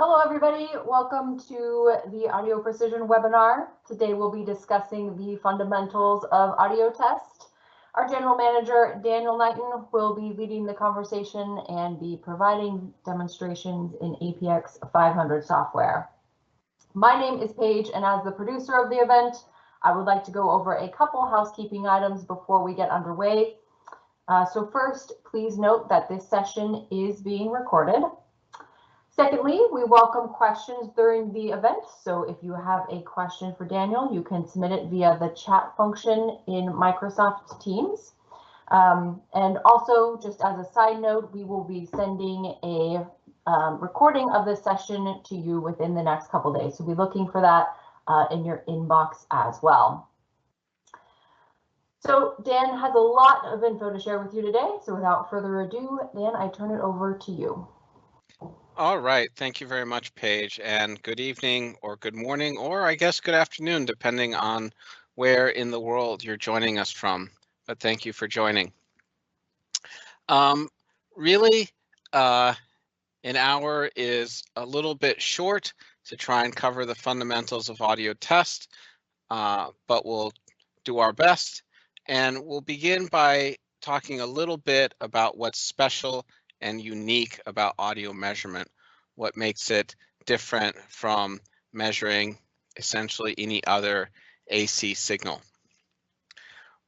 Hello, everybody. Welcome to the Audio Precision webinar. Today we'll be discussing the fundamentals of audio test. Our General Manager, Daniel Knighton, will be leading the conversation and be providing demonstrations in APX 500 software. My name is Paige, and as the producer of the event, I would like to go over a couple housekeeping items before we get underway. So first, please note that this session is being recorded. Secondly, we welcome questions during the event. So if you have a question for Daniel, you can submit it via the chat function in Microsoft Teams. And also, just as a side note, we will be sending a recording of this session to you within the next couple days. So be looking for that in your inbox as well. So Dan has a lot of info to share with you today. So without further ado, Dan, I turn it over to you. All right, thank you very much, Paige, and good evening or good morning, or I guess good afternoon, depending on where in the world you're joining us from, but thank you for joining. Really, an hour is a little bit short to try and cover the fundamentals of audio test, but we'll do our best, and we'll begin by talking a little bit about what's special and unique about audio measurement, what makes it different from measuring essentially any other AC signal.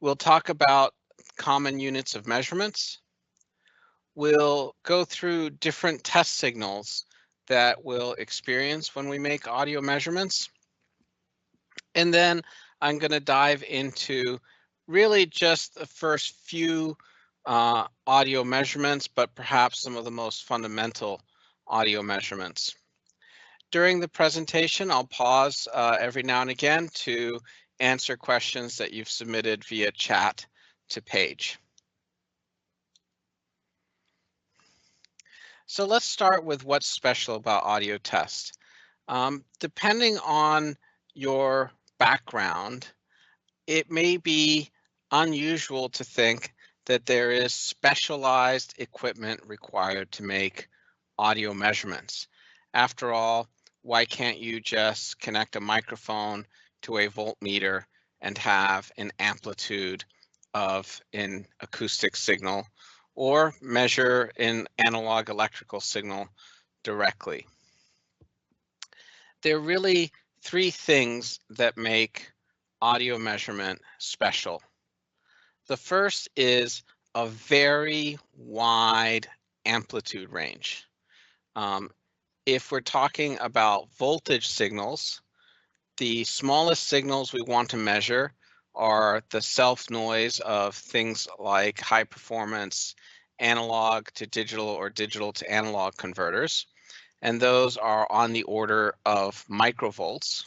We'll talk about common units of measurements. We'll go through different test signals that we'll experience when we make audio measurements. And then I'm going to dive into really just the first few audio measurements, but perhaps some of the most fundamental audio measurements. During the presentation, I'll pause every now and again to answer questions that you've submitted via chat to Paige. So let's start with what's special about audio test. Depending on your background, it may be unusual to think that there is specialized equipment required to make audio measurements. After all, why can't you just connect a microphone to a voltmeter and have an amplitude of an acoustic signal or measure an analog electrical signal directly? There are really three things that make audio measurement special. The first is a very wide amplitude range. If we're talking about voltage signals, the smallest signals we want to measure are the self noise of things like high performance analog to digital or digital to analog converters. And those are on the order of microvolts.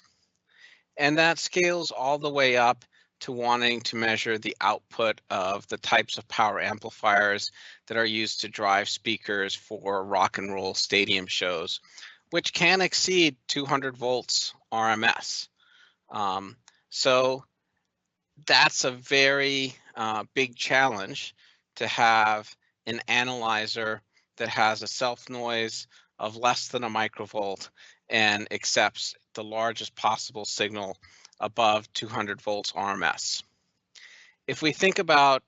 And that scales all the way up to wanting to measure the output of the types of power amplifiers that are used to drive speakers for rock and roll stadium shows, which can exceed 200 volts RMS. So that's a very big challenge to have an analyzer that has a self noise of less than a microvolt and accepts the largest possible signal above 200 volts RMS. If we think about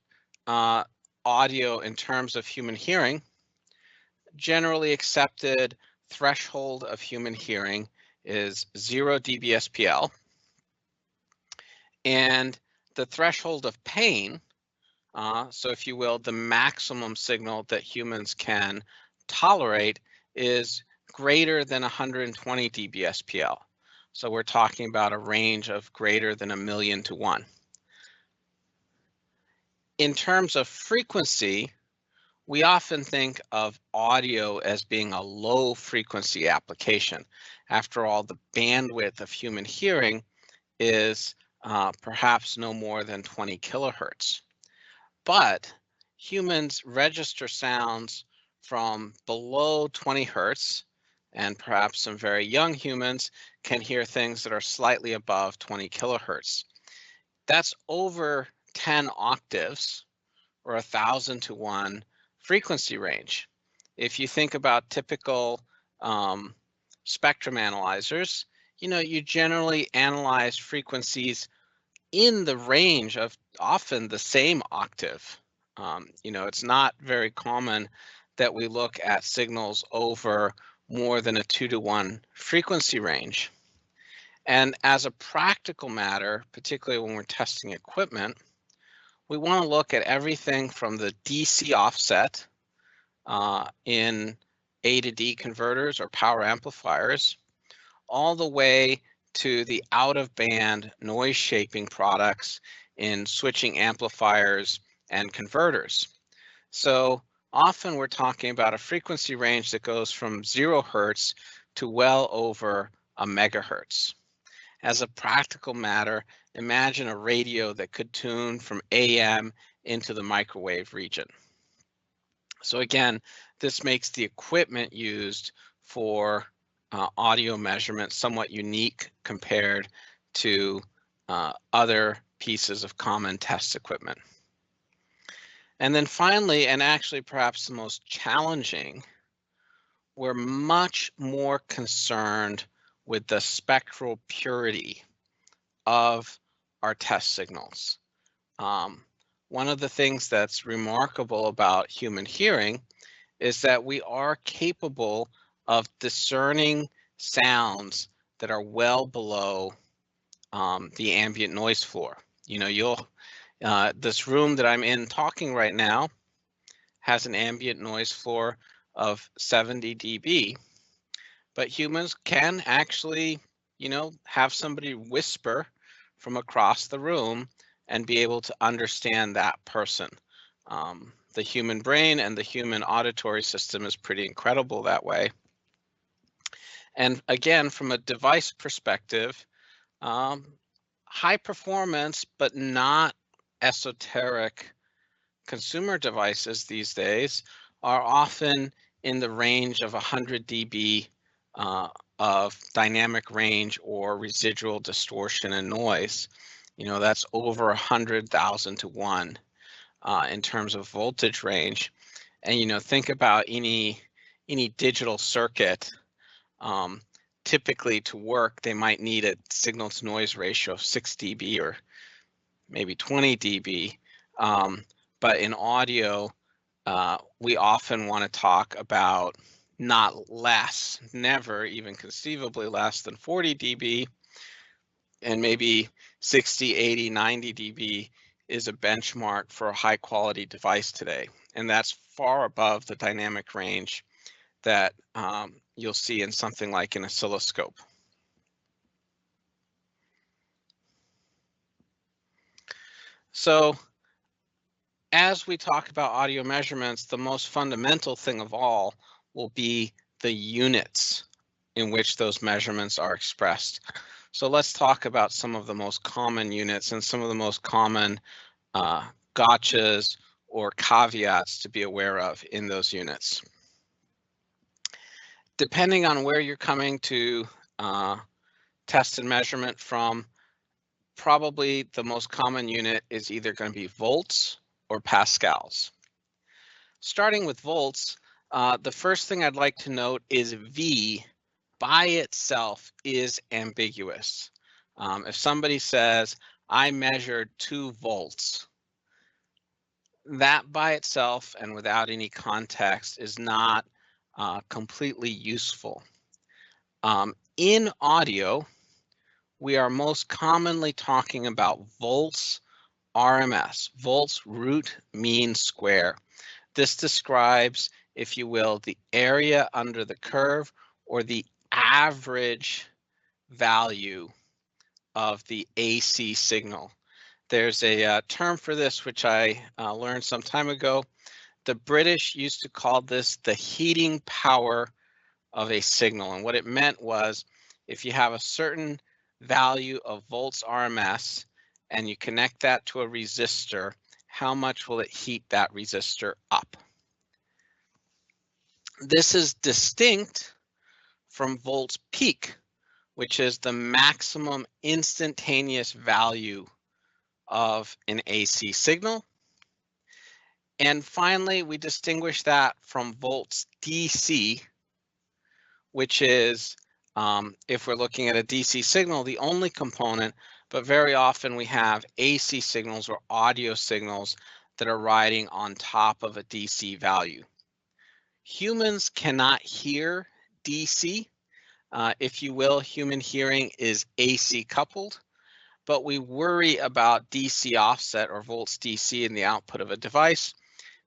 audio in terms of human hearing, generally accepted threshold of human hearing is 0 dBSPL. And the threshold of pain, so if you will, the maximum signal that humans can tolerate is greater than 120 dBSPL. So we're talking about a range of greater than 1,000,000 to 1. In terms of frequency, we often think of audio as being a low frequency application. After all, the bandwidth of human hearing is perhaps no more than 20 kilohertz. But humans register sounds from below 20 hertz, and perhaps some very young humans can hear things that are slightly above 20 kilohertz. That's over 10 octaves or 1,000 to 1 frequency range. If you think about typical spectrum analyzers, you generally analyze frequencies in the range of often the same octave. It's not very common that we look at signals over more than a 2-to-1 frequency range. And as a practical matter, particularly when we're testing equipment, we want to look at everything from the DC offset in A to D converters or power amplifiers, all the way to the out-of-band noise shaping products in switching amplifiers and converters. So often we're talking about a frequency range that goes from 0 hertz to well over a megahertz. As a practical matter, imagine a radio that could tune from AM into the microwave region. So again, this makes the equipment used for audio measurement somewhat unique compared to other pieces of common test equipment. And then finally, and actually perhaps the most challenging, we're much more concerned with the spectral purity of our test signals. One of the things that's remarkable about human hearing is that we are capable of discerning sounds that are well below the ambient noise floor. This room that I'm in talking right now has an ambient noise floor of 70 dB, but humans can actually, have somebody whisper from across the room and be able to understand that person. The human brain and the human auditory system is pretty incredible that way. And again, from a device perspective, high performance but not esoteric consumer devices these days are often in the range of 100 dB of dynamic range or residual distortion and noise. That's over 100,000 to 1 in terms of voltage range. And think about any digital circuit. Typically to work, they might need a signal to noise ratio of 6 dB or maybe 20 dB. But in audio, we often want to talk about not less, never even conceivably less than 40 dB, and maybe 60, 80, 90 dB is a benchmark for a high quality device today. And that's far above the dynamic range that you'll see in something like an oscilloscope. So as we talk about audio measurements, the most fundamental thing of all will be the units in which those measurements are expressed. So let's talk about some of the most common units and some of the most common gotchas or caveats to be aware of in those units. Depending on where you're coming to test and measurement from, probably the most common unit is either going to be volts or pascals. Starting with volts, the first thing I'd like to note is V by itself is ambiguous. If somebody says, I measured 2 volts, that by itself and without any context is not completely useful. In audio, we are most commonly talking about volts RMS, volts root mean square. This describes, if you will, the area under the curve or the average value of the AC signal. There's a term for this which I learned some time ago. The British used to call this the heating power of a signal. And what it meant was if you have a certain value of volts RMS and you connect that to a resistor, how much will it heat that resistor up? This is distinct from volts peak, which is the maximum instantaneous value of an AC signal. And finally, we distinguish that from volts DC, which is If we're looking at a DC signal, the only component, but very often we have AC signals or audio signals that are riding on top of a DC value. Humans cannot hear DC. If you will, human hearing is AC coupled, but we worry about DC offset or volts DC in the output of a device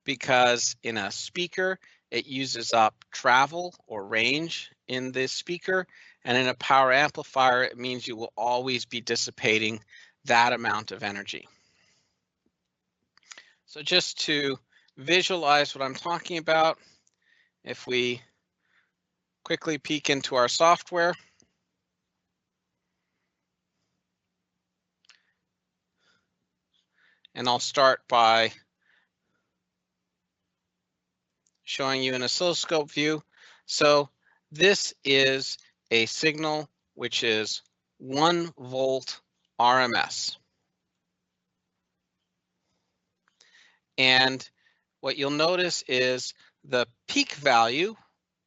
because in a speaker, it uses up travel or range in this speaker, and in a power amplifier, it means you will always be dissipating that amount of energy. So just to visualize what I'm talking about, if we quickly peek into our software, and I'll start by showing you an oscilloscope view. So this is a signal which is 1 volt RMS. And what you'll notice is the peak value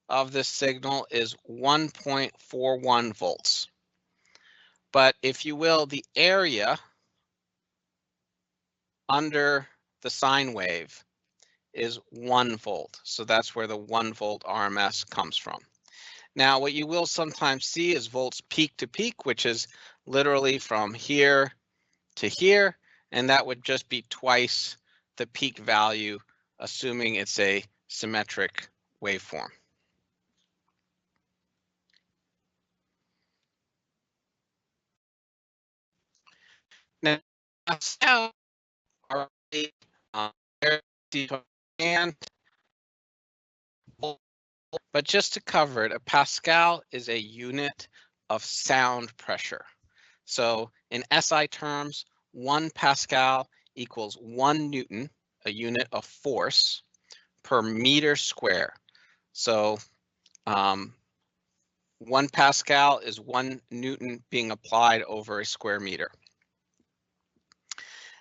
of this signal is 1.41 volts. But if you will, the area under the sine wave is 1 volt. So that's where the 1 volt RMS comes from. Now, what you will sometimes see is volts peak to peak, which is literally from here to here, and that would just be twice the peak value, assuming it's a symmetric waveform. Now, and but just to cover it, a Pascal is a unit of sound pressure. So in SI terms, 1 Pascal equals 1 Newton, a unit of force, per meter square. So 1 Pascal is 1 Newton being applied over a square meter.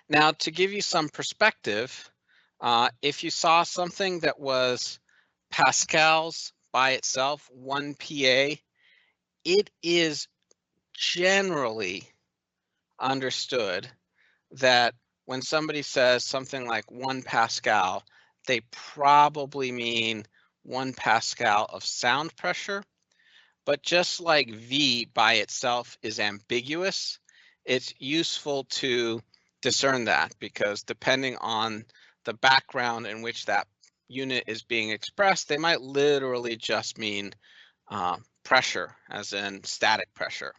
Now, to give you some perspective, if you saw something that was pascals by itself, 1 PA, it is generally understood that when somebody says something like 1 Pascal, they probably mean 1 Pascal of sound pressure. But just like V by itself is ambiguous, it's useful to discern that, because depending on the background in which that unit is being expressed, they might literally just mean pressure, as in static pressure.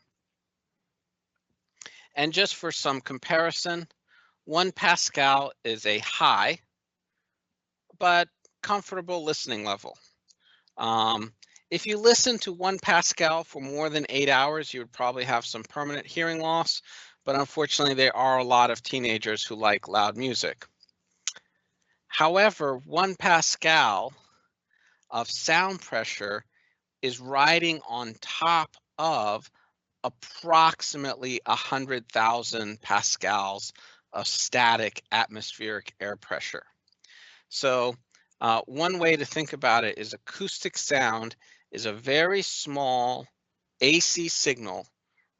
And just for some comparison, 1 Pascal is a high but comfortable listening level. If you listen to 1 Pascal for more than 8 hours, you would probably have some permanent hearing loss, but unfortunately there are a lot of teenagers who like loud music. However, 1 Pascal of sound pressure is riding on top of approximately 100,000 pascals of static atmospheric air pressure. So one way to think about it is acoustic sound is a very small AC signal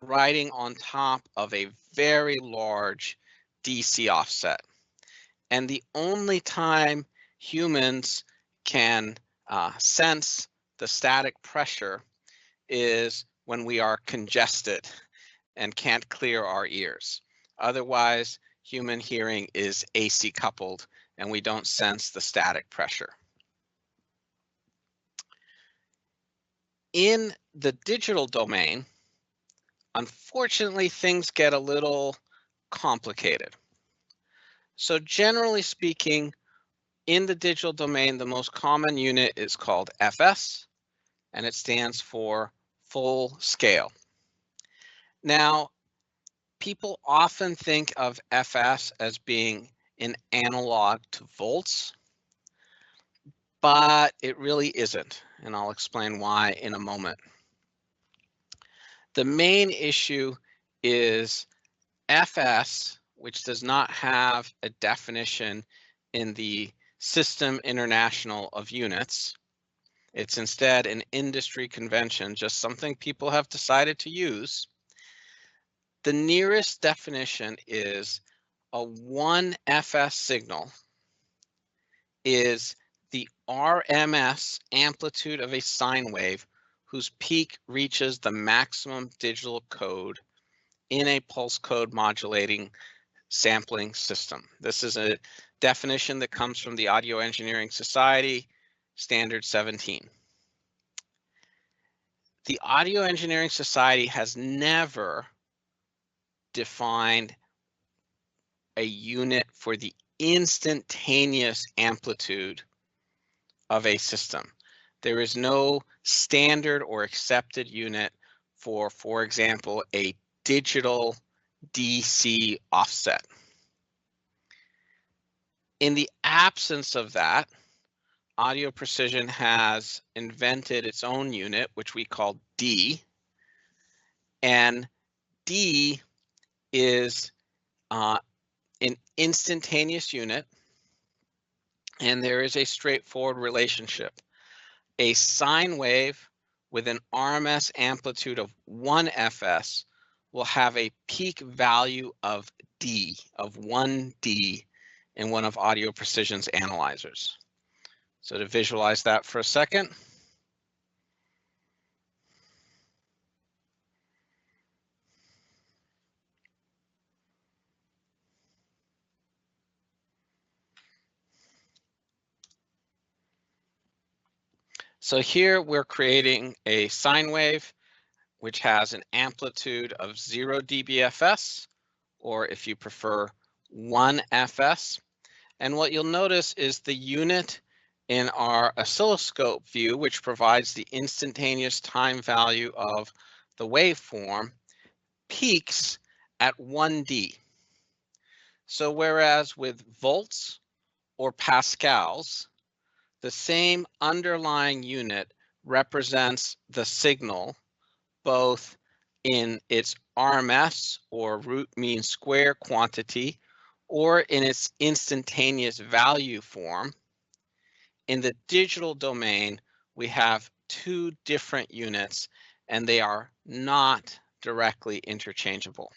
riding on top of a very large DC offset. And the only time humans can sense the static pressure is when we are congested and can't clear our ears. Otherwise, human hearing is AC coupled and we don't sense the static pressure. In the digital domain, unfortunately, things get a little complicated. So generally speaking, in the digital domain, the most common unit is called FS, and it stands for full scale. Now, people often think of FS as being an analog to volts, but it really isn't, and I'll explain why in a moment. The main issue is FS, which does not have a definition in the System International of Units, It's instead an industry convention, just something people have decided to use. The nearest definition is a 1 FS signal is the RMS amplitude of a sine wave whose peak reaches the maximum digital code in a pulse code modulating sampling system. This is a definition that comes from the Audio Engineering Society, Standard 17. The Audio Engineering Society has never defined a unit for the instantaneous amplitude of a system. There is no standard or accepted unit for example, a digital DC offset. In the absence of that, Audio Precision has invented its own unit, which we call D, and D is an instantaneous unit, and there is a straightforward relationship. A sine wave with an RMS amplitude of 1 FS will have a peak value of D, of 1D, in one of Audio Precision's analyzers. So to visualize that for a second. So here we're creating a sine wave which has an amplitude of 0 dBFS, or if you prefer 1 FS. And what you'll notice is the unit in our oscilloscope view, which provides the instantaneous time value of the waveform, peaks at 1D. So whereas with volts or pascals, the same underlying unit represents the signal both in its RMS or root mean square quantity or in its instantaneous value form. In the digital domain, we have two different units and they are not directly interchangeable.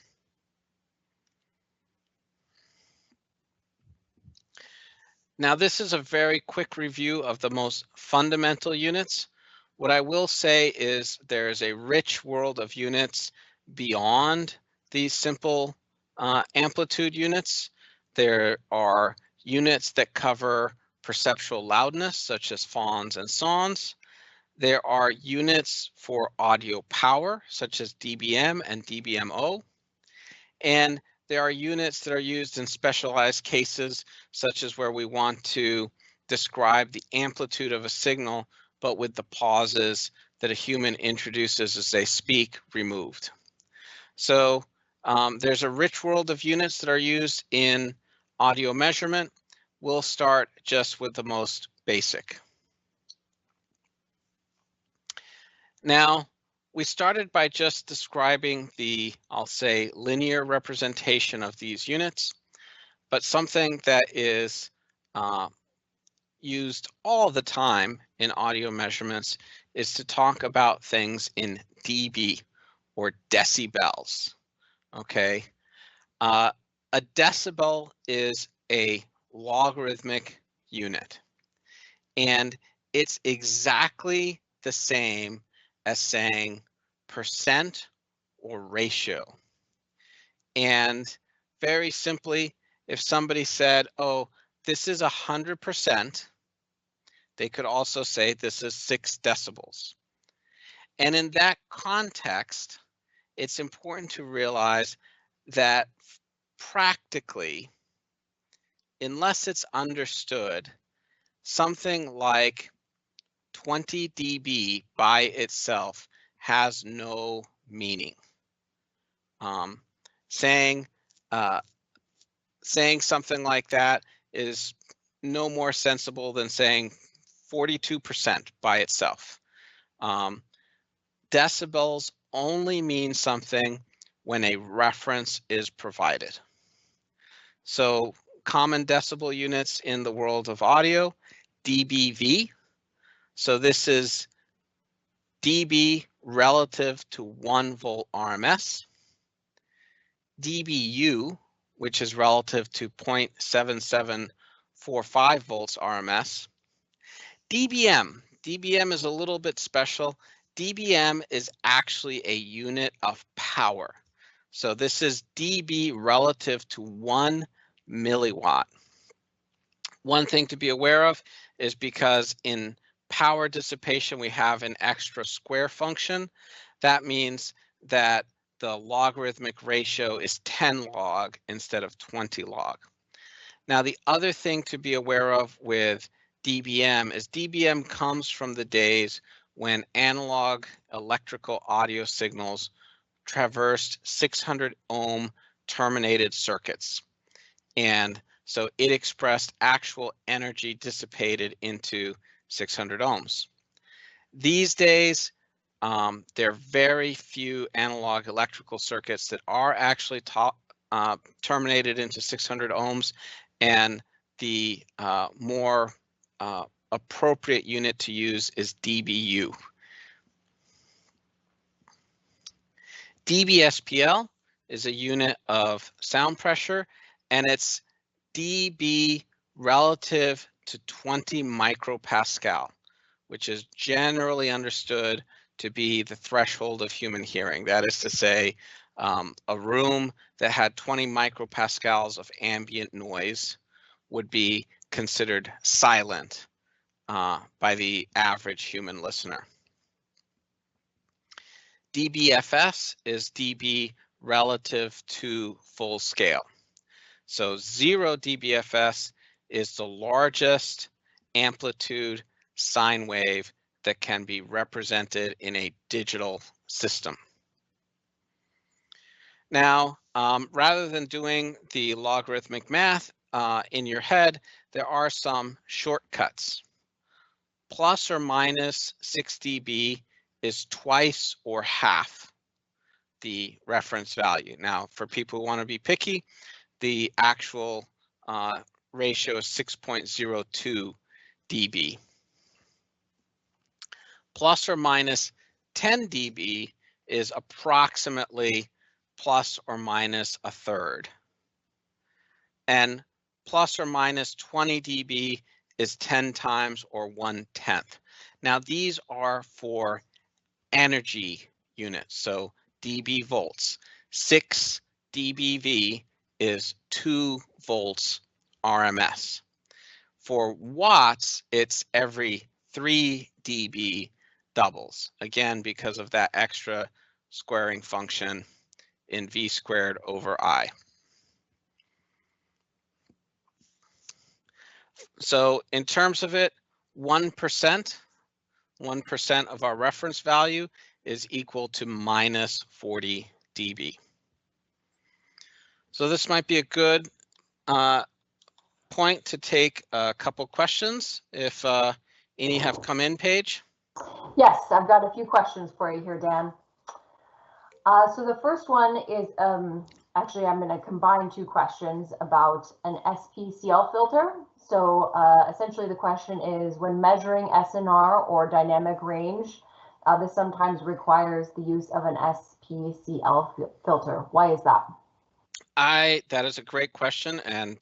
Now, this is a very quick review of the most fundamental units. What I will say is there is a rich world of units beyond these simple amplitude units. There are units that cover perceptual loudness, such as fons and sons. There are units for audio power, such as dBm and dBmo. And there are units that are used in specialized cases, such as where we want to describe the amplitude of a signal, but with the pauses that a human introduces as they speak removed. So there's a rich world of units that are used in audio measurement. We'll start just with the most basic. Now, we started by just describing the, I'll say, linear representation of these units, but something that is used all the time in audio measurements is to talk about things in dB or decibels, okay? A decibel is a logarithmic unit, and it's exactly the same as saying percent or ratio. And very simply, if somebody said, oh, this is 100%, they could also say this is 6 decibels. And in that context, it's important to realize that practically, unless it's understood, something like 20 dB by itself has no meaning. Saying something like that is no more sensible than saying 42% by itself. Decibels only mean something when a reference is provided. So common decibel units in the world of audio, dBV. So this is dB relative to 1 volt RMS, dBu, which is relative to 0.7745 volts RMS, dBm. dBm is a little bit special. dBm is actually a unit of power. So this is dB relative to 1 milliwatt. One thing to be aware of is because in power dissipation we have an extra square function. That means that the logarithmic ratio is 10 log instead of 20 log. Now the other thing to be aware of with dBm is dBm comes from the days when analog electrical audio signals traversed 600 ohm terminated circuits. And so it expressed actual energy dissipated into 600 ohms. These days, there are very few analog electrical circuits that are actually terminated into 600 ohms, and the more appropriate unit to use is dBu. dBSPL is a unit of sound pressure, and it's dB relative to 20 micropascal, which is generally understood to be the threshold of human hearing. That is to say, a room that had 20 micropascals of ambient noise would be considered silent by the average human listener. dBFS is dB relative to full scale. So 0 dBFS is the largest amplitude sine wave that can be represented in a digital system. Now, rather than doing the logarithmic math in your head, there are some shortcuts. Plus or minus 6 dB is twice or half the reference value. Now, for people who want to be picky, the actual ratio is 6.02 dB. Plus or minus 10 dB is approximately plus or minus a third. And plus or minus 20 dB is 10 times or 1/10. Now these are for energy units, so dB volts. 6 dBV is 2 volts RMS. For watts, it's every 3 dB doubles, again because of that extra squaring function in V squared over I. So in terms of it, 1% of our reference value is equal to minus 40 dB. So this might be a good point to take a couple questions if any have come in, Paige. Yes, I've got a few questions for you here, Dan. So the first one is, actually I'm going to combine two questions about an SPCL filter. So essentially the question is, when measuring SNR or dynamic range, this sometimes requires the use of an SPCL filter. Why is that? That is a great question, and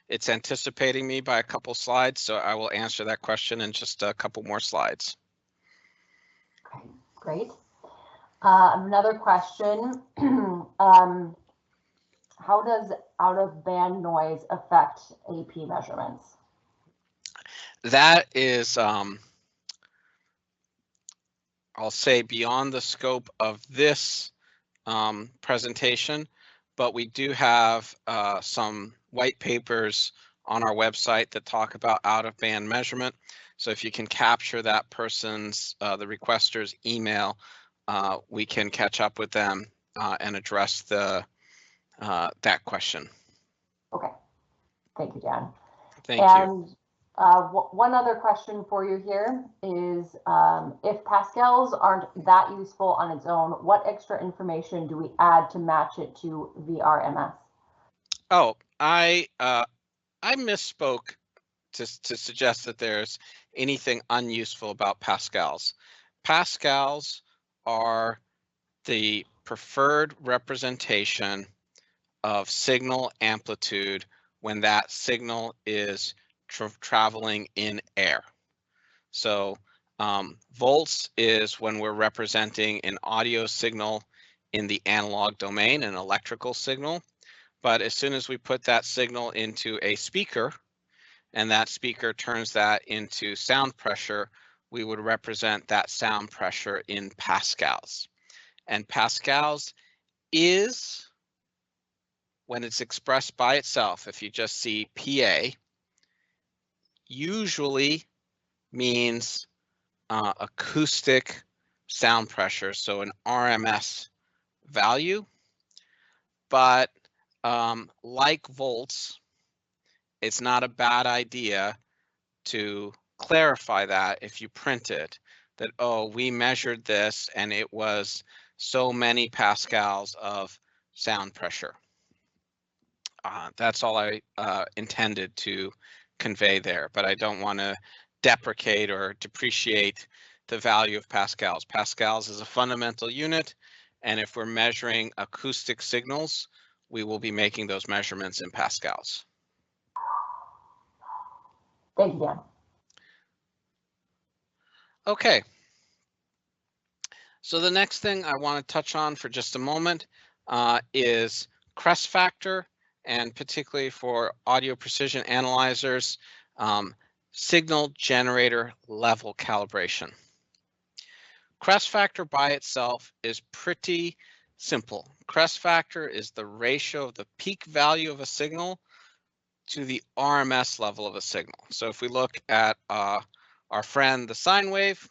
it's anticipating me by a couple slides, so I will answer that question in just a couple more slides. Okay, great. Another question, how does out-of-band noise affect AP measurements? That is, I'll say, beyond the scope of this presentation, but we do have some white papers on our website that talk about out-of-band measurement. So if you can capture that person's, the requester's email, we can catch up with them and address that question. Okay, thank you, Dan. Thank you. And one other question for you here is, if Pascals aren't that useful on its own, what extra information do we add to match it to VRMS? Oh, I misspoke to suggest that there's anything unuseful about pascals. Pascals are the preferred representation of signal amplitude when that signal is traveling in air. So volts is when we're representing an audio signal in the analog domain, an electrical signal. But as soon as we put that signal into a speaker and that speaker turns that into sound pressure, we would represent that sound pressure in pascals. And pascals is, when it's expressed by itself, if you just see PA, usually means acoustic sound pressure, so an RMS value. But like volts, it's not a bad idea to clarify that if you print it, that, oh, we measured this and it was so many pascals of sound pressure. That's all I intended to convey there, but I don't want to deprecate or depreciate the value of pascals. Pascals is a fundamental unit, and if we're measuring acoustic signals, we will be making those measurements in pascals. Thank you, Dan. Okay. So the next thing I want to touch on for just a moment is crest factor, and particularly for audio precision analyzers, signal generator level calibration. Crest factor by itself is pretty simple. Crest factor is the ratio of the peak value of a signal to the RMS level of a signal. So if we look at our friend, the sine wave,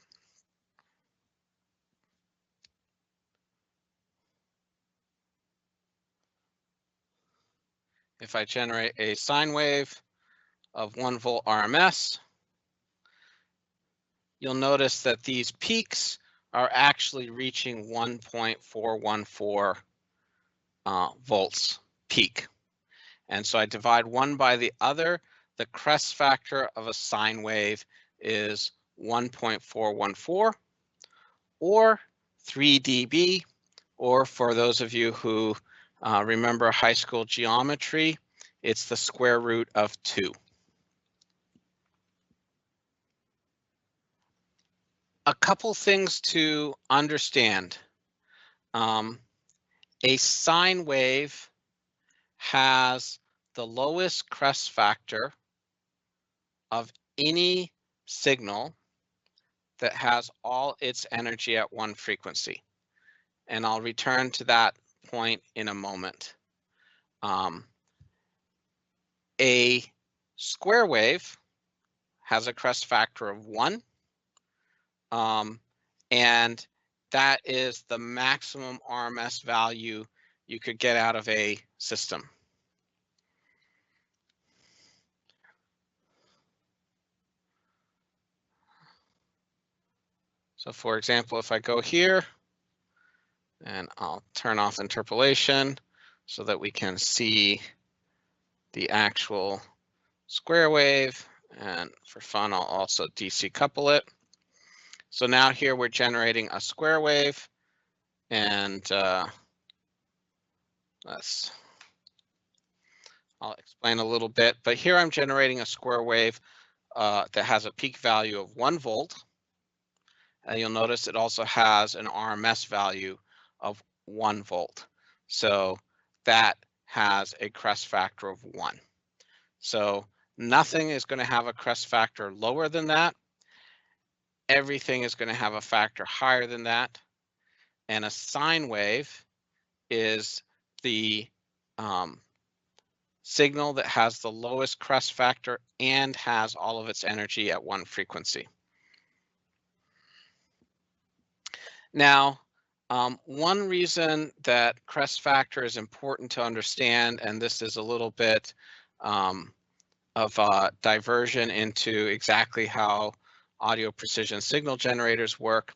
if I generate a sine wave of 1 volt RMS, you'll notice that these peaks are actually reaching 1.414 volts peak. And so I divide one by the other. The crest factor of a sine wave is 1.414 or 3 dB, or for those of you who remember high school geometry, it's the square root of 2. A couple things to understand. A sine wave has the lowest crest factor of any signal that has all its energy at one frequency. And I'll return to that point in a moment. A square wave has a crest factor of 1. And that is the maximum RMS value you could get out of a system. So for example, if I go here, and I'll turn off interpolation so that we can see the actual square wave, and for fun, I'll also DC couple it. So now here we're generating a square wave, and I'll explain a little bit, but here I'm generating a square wave that has a peak value of 1 volt. And you'll notice it also has an RMS value of 1 volt. So that has a crest factor of 1. So nothing is going to have a crest factor lower than that. Everything is going to have a factor higher than that. And a sine wave is the signal that has the lowest crest factor and has all of its energy at one frequency. Now, one reason that crest factor is important to understand, and this is a little bit of a diversion into exactly how audio precision signal generators work,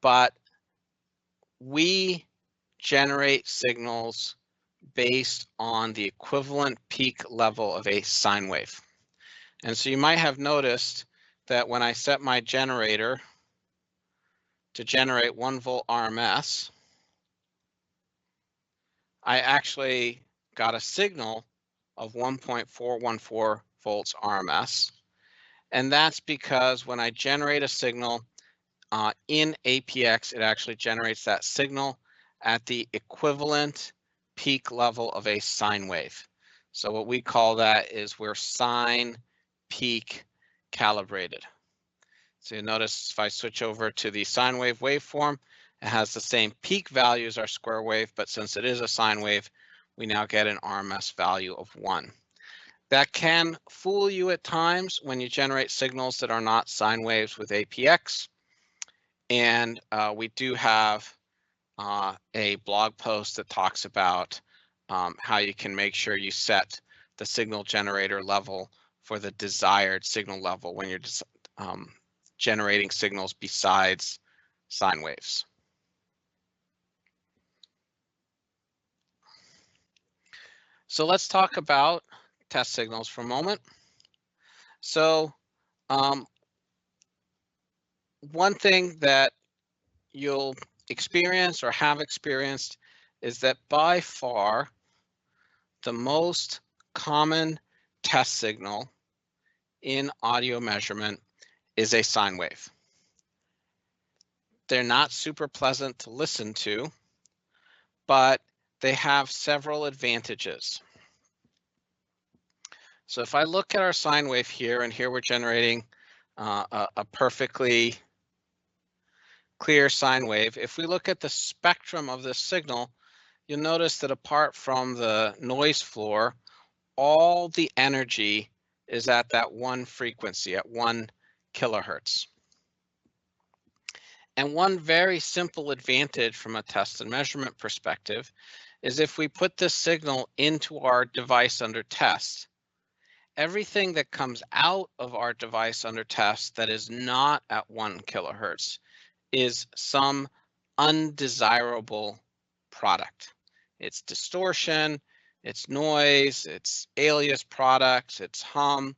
but we generate signals based on the equivalent peak level of a sine wave. And so you might have noticed that when I set my generator to generate 1 volt RMS, I actually got a signal of 1.414 volts RMS. And that's because when I generate a signal in APX, it actually generates that signal at the equivalent peak level of a sine wave. So what we call that is we're sine peak calibrated. So you notice if I switch over to the sine wave waveform, it has the same peak value as our square wave, but since it is a sine wave, we now get an RMS value of 1. That can fool you at times when you generate signals that are not sine waves with APX. And we do have a blog post that talks about how you can make sure you set the signal generator level for the desired signal level when you're generating signals besides sine waves. So let's talk about test signals for a moment. So one thing that you'll experience or have experienced is that by far the most common test signal in audio measurement is a sine wave. They're not super pleasant to listen to, but they have several advantages. So if I look at our sine wave here, and here we're generating a perfectly clear sine wave. If we look at the spectrum of this signal, you'll notice that apart from the noise floor, all the energy is at that one frequency, at 1 kilohertz. And one very simple advantage from a test and measurement perspective is if we put this signal into our device under test, everything that comes out of our device under test that is not at 1 kilohertz is some undesirable product. It's distortion, it's noise, it's alias products, it's hum,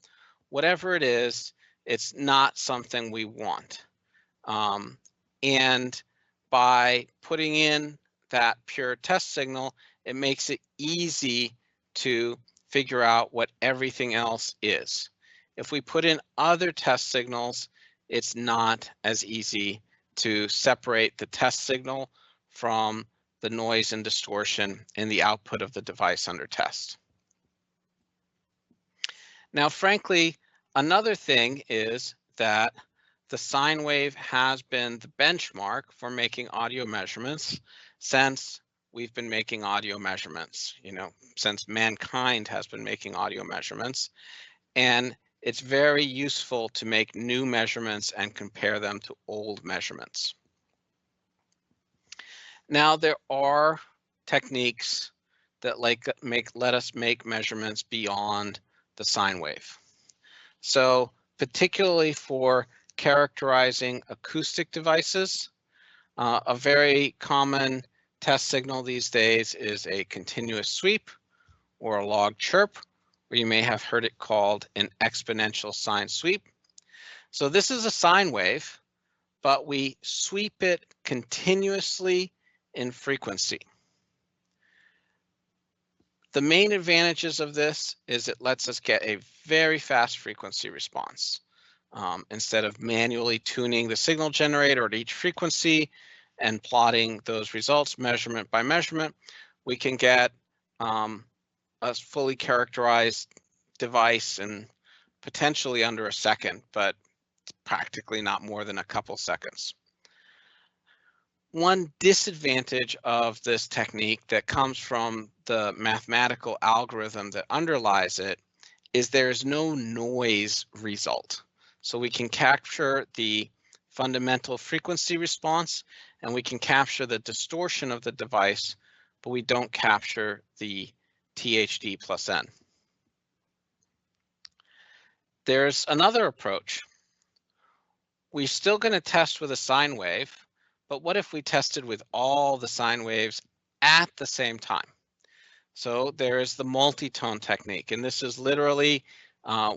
whatever it is, it's not something we want. And by putting in that pure test signal, it makes it easy to figure out what everything else is. If we put in other test signals, it's not as easy to separate the test signal from the noise and distortion in the output of the device under test. Now, frankly, another thing is that the sine wave has been the benchmark for making audio measurements since we've been making audio measurements, since mankind has been making audio measurements. And it's very useful to make new measurements and compare them to old measurements. Now, there are techniques that let us make measurements beyond the sine wave. So particularly for characterizing acoustic devices, a very common test signal these days is a continuous sweep or a log chirp, or you may have heard it called an exponential sine sweep. So this is a sine wave, but we sweep it continuously in frequency. The main advantages of this is it lets us get a very fast frequency response. Instead of manually tuning the signal generator at each frequency and plotting those results measurement by measurement, we can get a fully characterized device in potentially under a second, but practically not more than a couple seconds. One disadvantage of this technique that comes from the mathematical algorithm that underlies it is there's no noise result. So we can capture the fundamental frequency response and we can capture the distortion of the device, but we don't capture the THD plus N. There's another approach. We're still going to test with a sine wave, but what if we tested with all the sine waves at the same time? So there is the multi-tone technique, and this is literally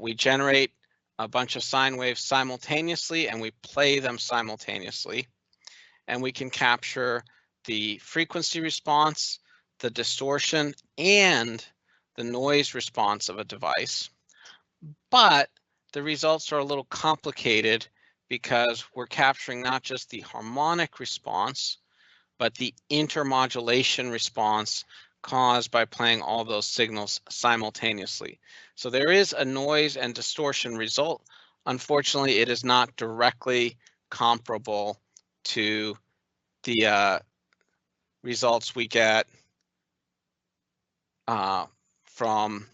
we generate a bunch of sine waves simultaneously and we play them simultaneously. And we can capture the frequency response, the distortion, and the noise response of a device. But the results are a little complicated because we're capturing not just the harmonic response, but the intermodulation response caused by playing all those signals simultaneously. So there is a noise and distortion result. Unfortunately, it is not directly comparable to the results we get from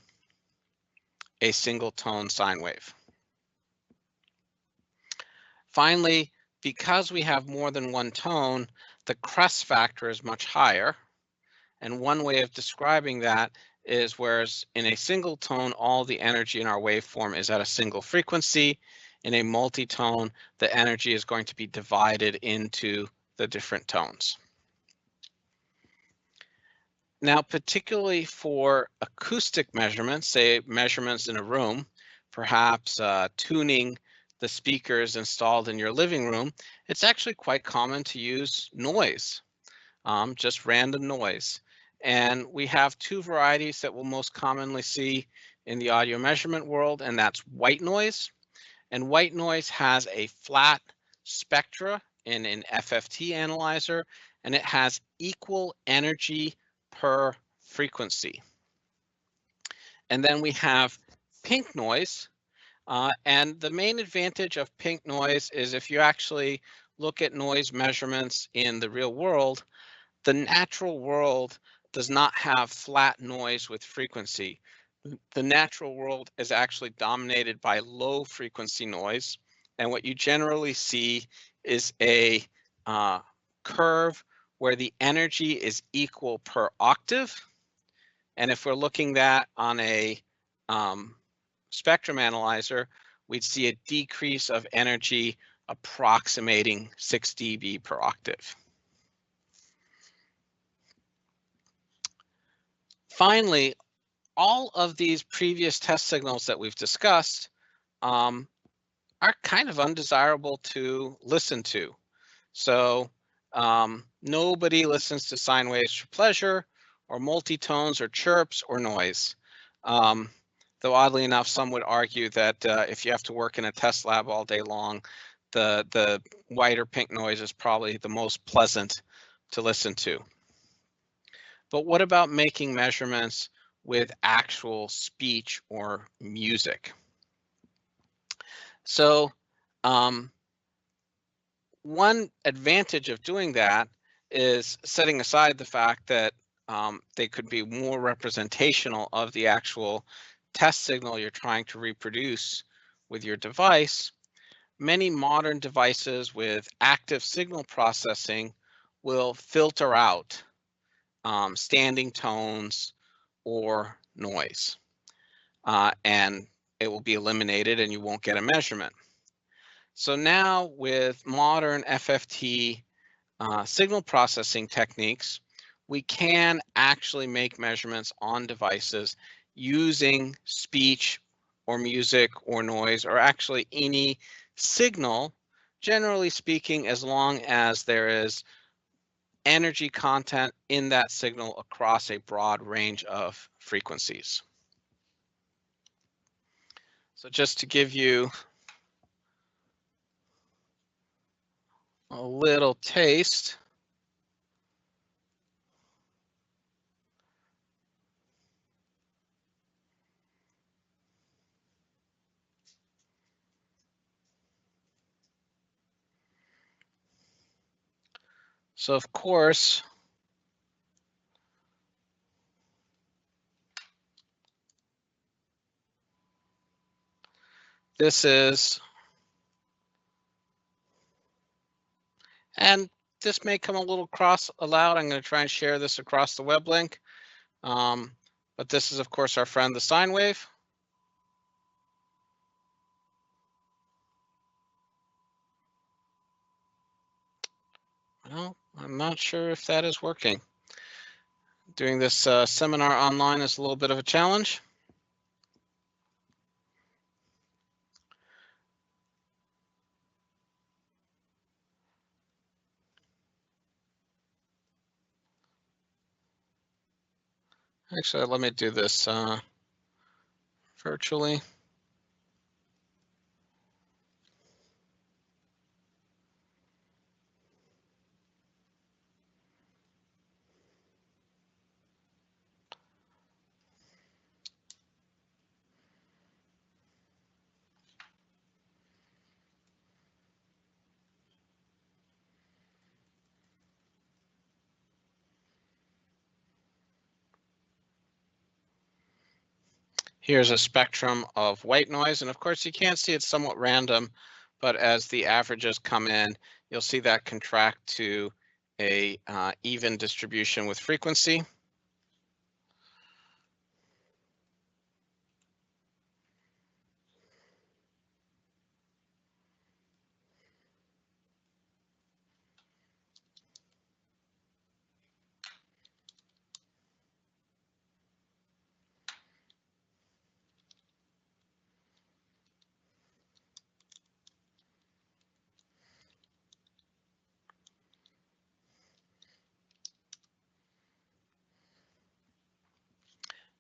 a single tone sine wave. Finally, because we have more than one tone, the crest factor is much higher. And one way of describing that is whereas in a single tone, all the energy in our waveform is at a single frequency. In a multi-tone, the energy is going to be divided into the different tones. Now, particularly for acoustic measurements, say measurements in a room, perhaps tuning the speakers installed in your living room, it's actually quite common to use noise, just random noise. And we have two varieties that we'll most commonly see in the audio measurement world, and that's white noise. And white noise has a flat spectra in an FFT analyzer, and it has equal energy per frequency. And then we have pink noise. And the main advantage of pink noise is if you actually look at noise measurements in the real world, the natural world does not have flat noise with frequency. The natural world is actually dominated by low frequency noise. And what you generally see is a curve where the energy is equal per octave. And if we're looking at on a spectrum analyzer, we'd see a decrease of energy approximating 6 dB per octave. Finally, all of these previous test signals that we've discussed are kind of undesirable to listen to. So nobody listens to sine waves for pleasure, or multi-tones, or chirps, or noise. Though oddly enough, some would argue that if you have to work in a test lab all day long, the white or pink noise is probably the most pleasant to listen to. But what about making measurements with actual speech or music? So one advantage of doing that is setting aside the fact that they could be more representational of the actual test signal you're trying to reproduce with your device. Many modern devices with active signal processing will filter out standing tones or noise, and it will be eliminated and you won't get a measurement. So now with modern FFT signal processing techniques, we can actually make measurements on devices using speech or music or noise, or actually any signal, generally speaking, as long as there is energy content in that signal across a broad range of frequencies. So just to give you a little taste. So of course, this is, and this may come a little cross aloud. I'm going to try and share this across the web link. But this is, of course, our friend, the sine wave. Well, I'm not sure if that is working. Doing this seminar online is a little bit of a challenge. Actually, let me do this virtually. Here's a spectrum of white noise, and of course you can't see it's somewhat random, but as the averages come in, you'll see that contract to a even distribution with frequency.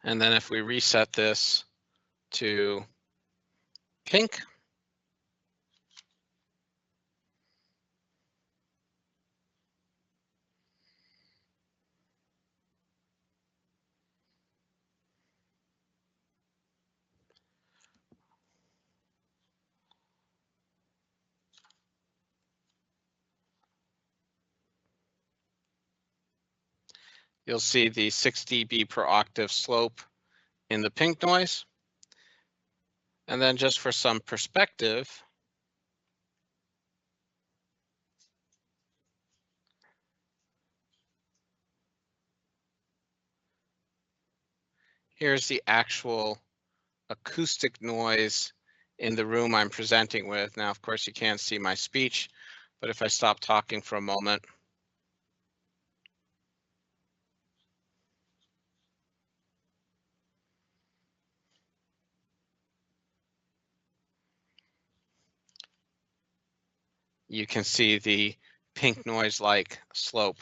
And then if we reset this to pink, you'll see the 6 dB per octave slope in the pink noise. And then just for some perspective, here's the actual acoustic noise in the room I'm presenting with. Now, of course, you can't see my speech, but if I stop talking for a moment, you can see the pink noise-like slope.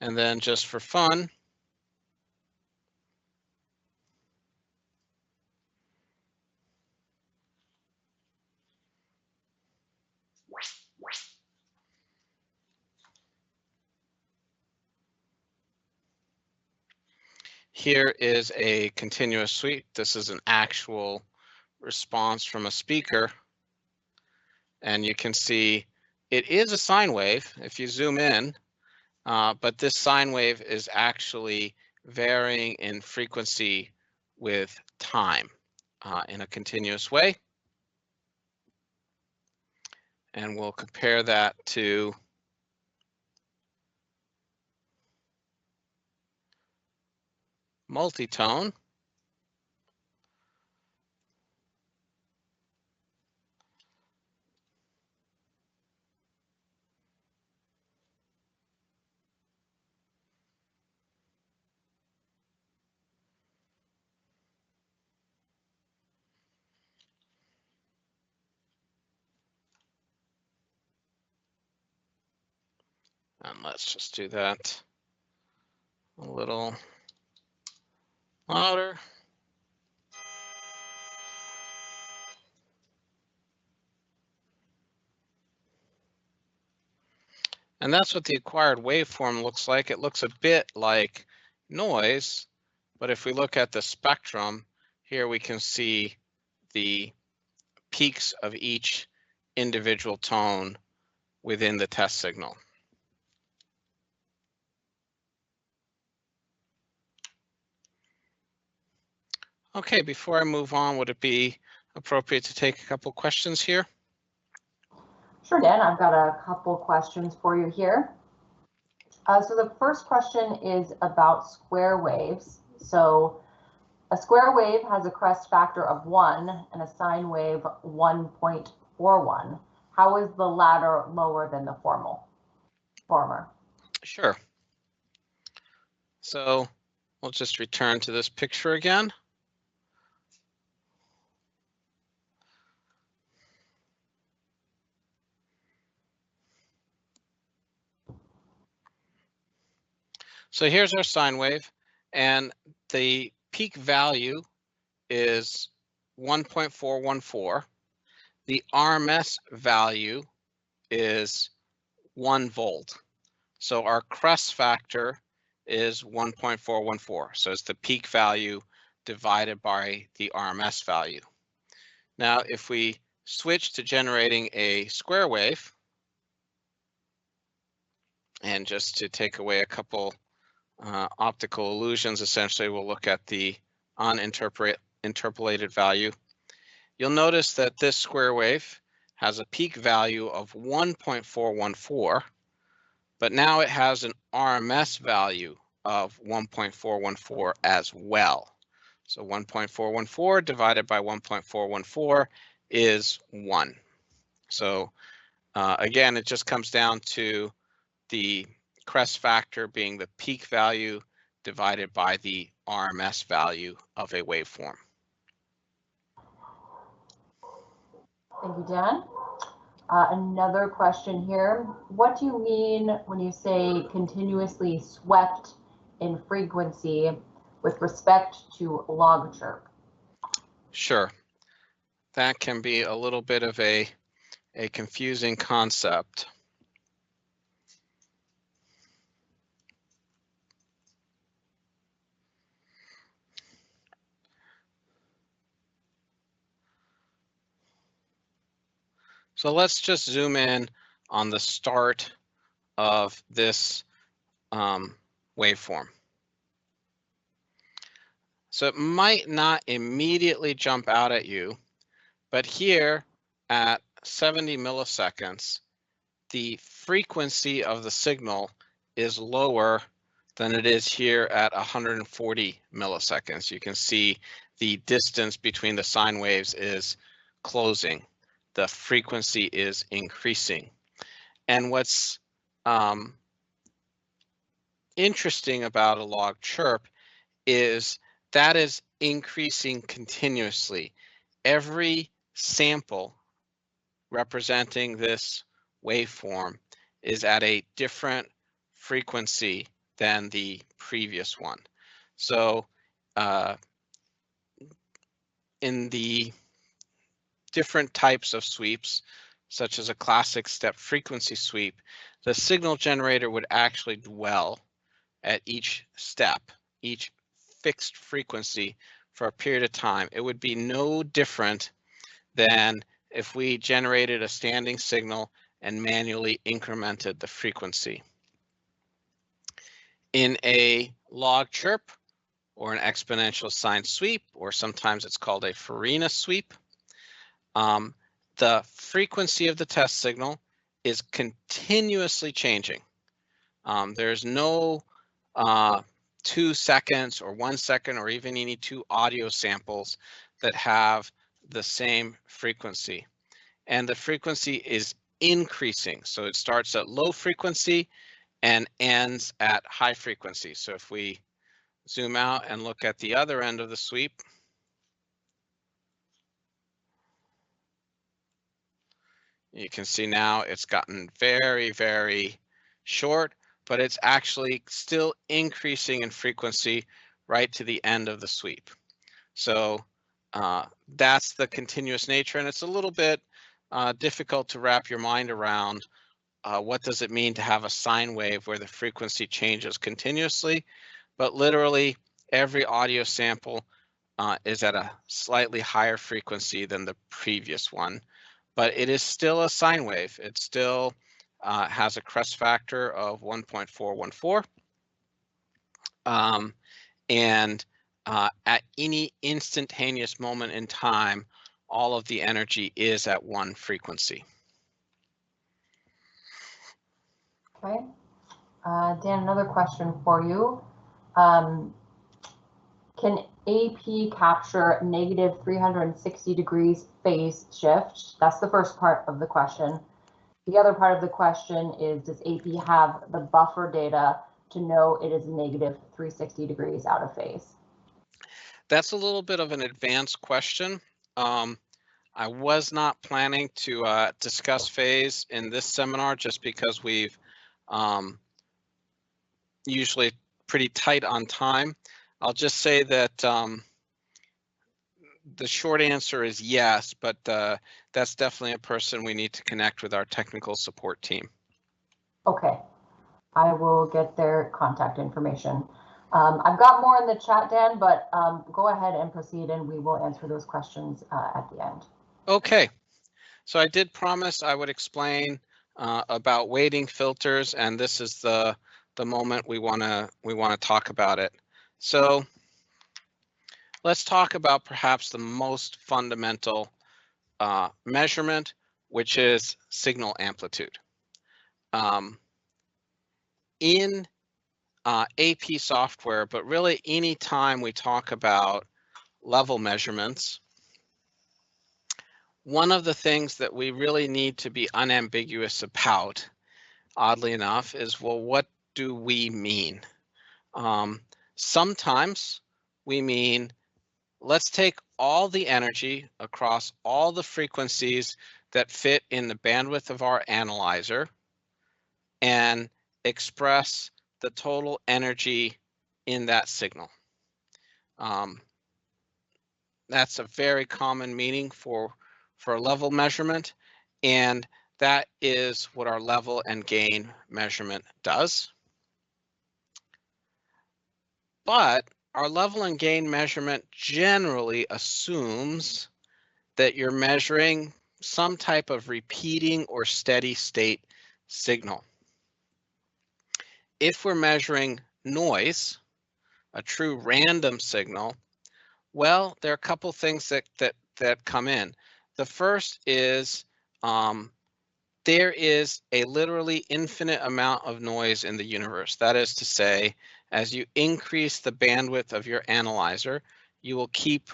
And then just for fun, here is a continuous sweep. This is an actual response from a speaker. And you can see it is a sine wave if you zoom in, but this sine wave is actually varying in frequency with time in a continuous way. And we'll compare that to multitone. And let's just do that a little louder. And that's what the acquired waveform looks like. It looks a bit like noise, but if we look at the spectrum, here we can see the peaks of each individual tone within the test signal. Okay, before I move on, would it be appropriate to take a couple questions here? Sure, Dan, I've got a couple questions for you here. So the first question is about square waves. So a square wave has a crest factor of 1 and a sine wave 1.41. How is the latter lower than the former? Sure. So we'll just return to this picture again. So here's our sine wave, and the peak value is 1.414. The RMS value is 1 volt. So our crest factor is 1.414. So it's the peak value divided by the RMS value. Now, if we switch to generating a square wave, and just to take away a couple optical illusions, essentially we'll look at the uninterpolated value. You'll notice that this square wave has a peak value of 1.414, but now it has an RMS value of 1.414 as well. So 1.414 divided by 1.414 is 1. So again, it just comes down to the crest factor being the peak value divided by the RMS value of a waveform. Thank you, Dan. Another question here. What do you mean when you say continuously swept in frequency with respect to log chirp? Sure. That can be a little bit of a confusing concept. So let's just zoom in on the start of this waveform. So it might not immediately jump out at you, but here at 70 milliseconds, the frequency of the signal is lower than it is here at 140 milliseconds. You can see the distance between the sine waves is closing. The frequency is increasing. And what's interesting about a log chirp is that is increasing continuously. Every sample representing this waveform is at a different frequency than the previous one. So in the different types of sweeps, such as a classic step frequency sweep, the signal generator would actually dwell at each step, each fixed frequency for a period of time. It would be no different than if we generated a standing signal and manually incremented the frequency. In a log chirp or an exponential sine sweep, or sometimes it's called a Farina sweep, the frequency of the test signal is continuously changing. There's no 2 seconds or 1 second or even any 2 audio samples that have the same frequency. And the frequency is increasing. So it starts at low frequency and ends at high frequency. So if we zoom out and look at the other end of the sweep, you can see now it's gotten very, very short, but it's actually still increasing in frequency right to the end of the sweep. So that's the continuous nature, and it's a little bit difficult to wrap your mind around what does it mean to have a sine wave where the frequency changes continuously, but literally every audio sample is at a slightly higher frequency than the previous one, but it is still a sine wave. It still has a crest factor of 1.414. And at any instantaneous moment in time, all of the energy is at one frequency. Okay. Dan, another question for you. Can AP capture negative 360 degrees phase shift? That's the first part of the question. The other part of the question is, does AP have the buffer data to know it is negative 360 degrees out of phase? That's a little bit of an advanced question. I was not planning to discuss phase in this seminar just because we've usually pretty tight on time. I'll just say that the short answer is yes, but that's definitely a person we need to connect with our technical support team. Okay, I will get their contact information. I've got more in the chat, Dan, but go ahead and proceed and we will answer those questions at the end. Okay, so I did promise I would explain about weighting filters, and this is the moment we want to talk about it. So let's talk about perhaps the most fundamental measurement, which is signal amplitude. In AP software, but really any time we talk about level measurements, one of the things that we really need to be unambiguous about, oddly enough, is, well, what do we mean? Sometimes we mean, let's take all the energy across all the frequencies that fit in the bandwidth of our analyzer and express the total energy in that signal. That's a very common meaning for a level measurement, and that is what our level and gain measurement does. But our level and gain measurement generally assumes that you're measuring some type of repeating or steady state signal. If we're measuring noise, a true random signal, well, there are a couple things that come in. The first is there is a literally infinite amount of noise in the universe. That is to say, as you increase the bandwidth of your analyzer, you will keep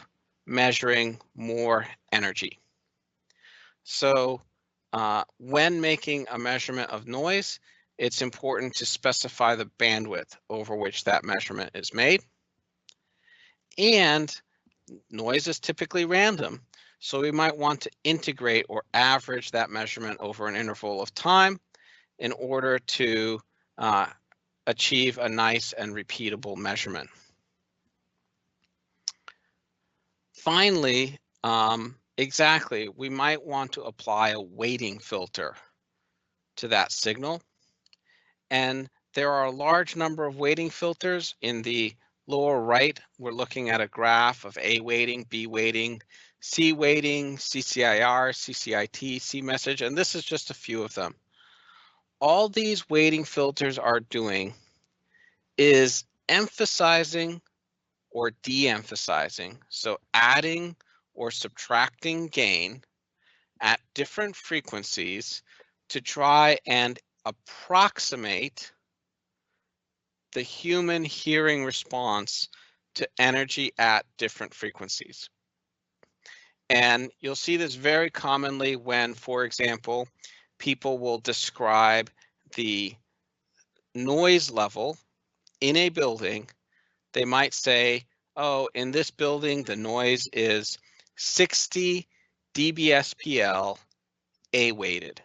measuring more energy. So when making a measurement of noise, it's important to specify the bandwidth over which that measurement is made. And noise is typically random, so we might want to integrate or average that measurement over an interval of time in order to achieve a nice and repeatable measurement. Finally, exactly, we might want to apply a weighting filter to that signal. And there are a large number of weighting filters. In the lower right, we're looking at a graph of A weighting, B weighting, C weighting, CCIR, CCIT, C message, and this is just a few of them. All these weighting filters are doing is emphasizing or de-emphasizing, so adding or subtracting gain at different frequencies to try and approximate the human hearing response to energy at different frequencies. And you'll see this very commonly when, for example, people will describe the noise level in a building. They might say, oh, in this building, the noise is 60 dBSPL A weighted.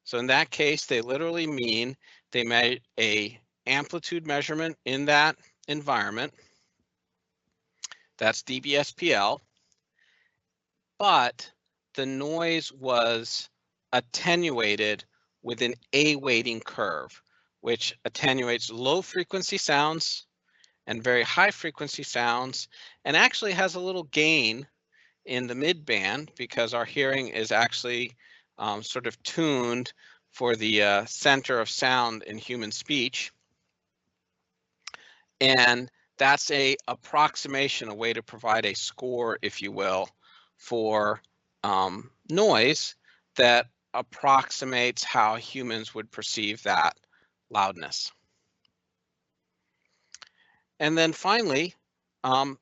So in that case, they literally mean they made a amplitude measurement in that environment. That's dBSPL. But the noise was attenuated with an A weighting curve, which attenuates low frequency sounds and very high frequency sounds, and actually has a little gain in the mid-band because our hearing is actually sort of tuned for the center of sound in human speech. And that's a approximation, a way to provide a score, if you will, for noise that approximates how humans would perceive that loudness. And then finally,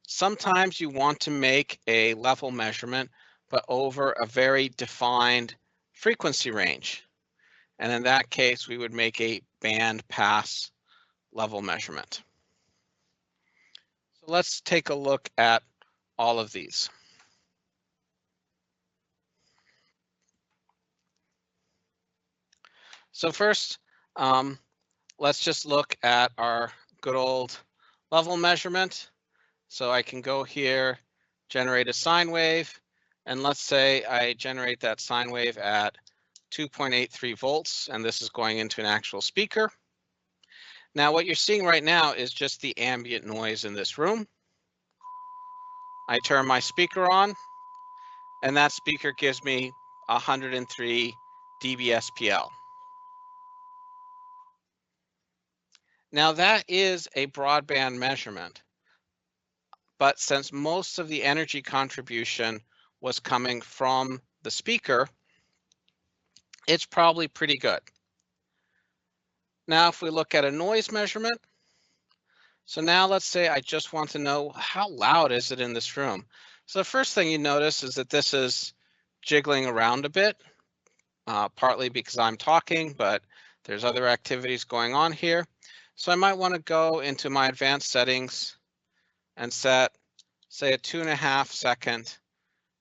sometimes you want to make a level measurement, but over a very defined frequency range. And in that case, we would make a band pass level measurement. So let's take a look at all of these. So first, let's just look at our good old level measurement. So I can go here, generate a sine wave, and let's say I generate that sine wave at 2.83 volts, and this is going into an actual speaker. Now what you're seeing right now is just the ambient noise in this room. I turn my speaker on, and that speaker gives me 103 dBSPL. Now that is a broadband measurement, but since most of the energy contribution was coming from the speaker, it's probably pretty good. Now if we look at a noise measurement, so now let's say I just want to know how loud is it in this room. So the first thing you notice is that this is jiggling around a bit, partly because I'm talking, but there's other activities going on here. So I might want to go into my advanced settings and set, say, a 2.5 second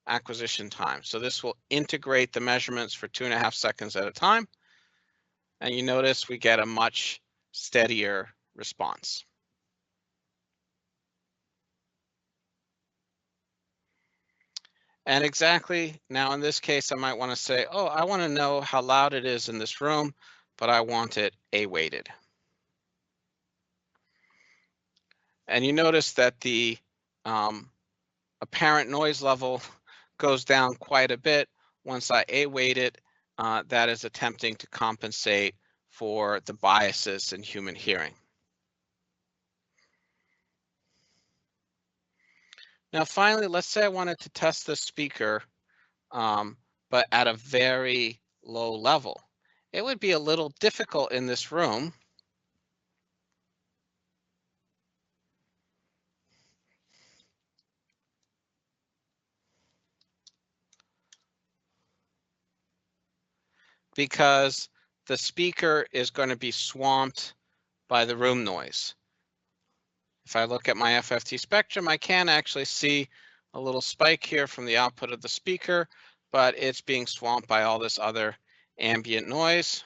acquisition time. So this will integrate the measurements for 2.5 seconds at a time. And you notice we get a much steadier response. And exactly now in this case, I might want to say, oh, I want to know how loud it is in this room, but I want it A-weighted. And you notice that the apparent noise level goes down quite a bit once I A-weight it. That is attempting to compensate for the biases in human hearing. Now, finally, let's say I wanted to test the speaker, but at a very low level. It would be a little difficult in this room. Because the speaker is going to be swamped by the room noise. If I look at my FFT spectrum, I can actually see a little spike here from the output of the speaker, but it's being swamped by all this other ambient noise.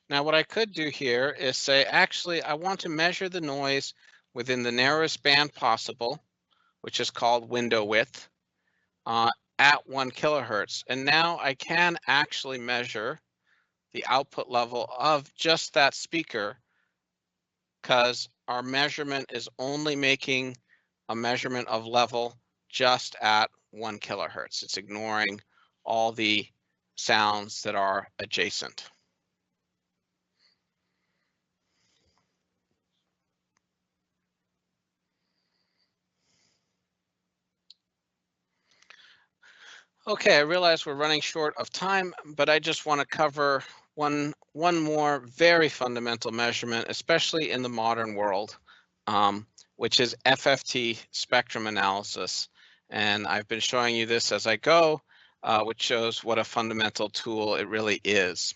Now what I could do here is say, actually, I want to measure the noise within the narrowest band possible, which is called window width, at 1 kilohertz. And now I can actually measure the output level of just that speaker, because our measurement is only making a measurement of level just at 1 kilohertz. It's ignoring all the sounds that are adjacent. Okay, I realize we're running short of time, but I just want to cover one more very fundamental measurement, especially in the modern world, which is FFT spectrum analysis. And I've been showing you this as I go, which shows what a fundamental tool it really is.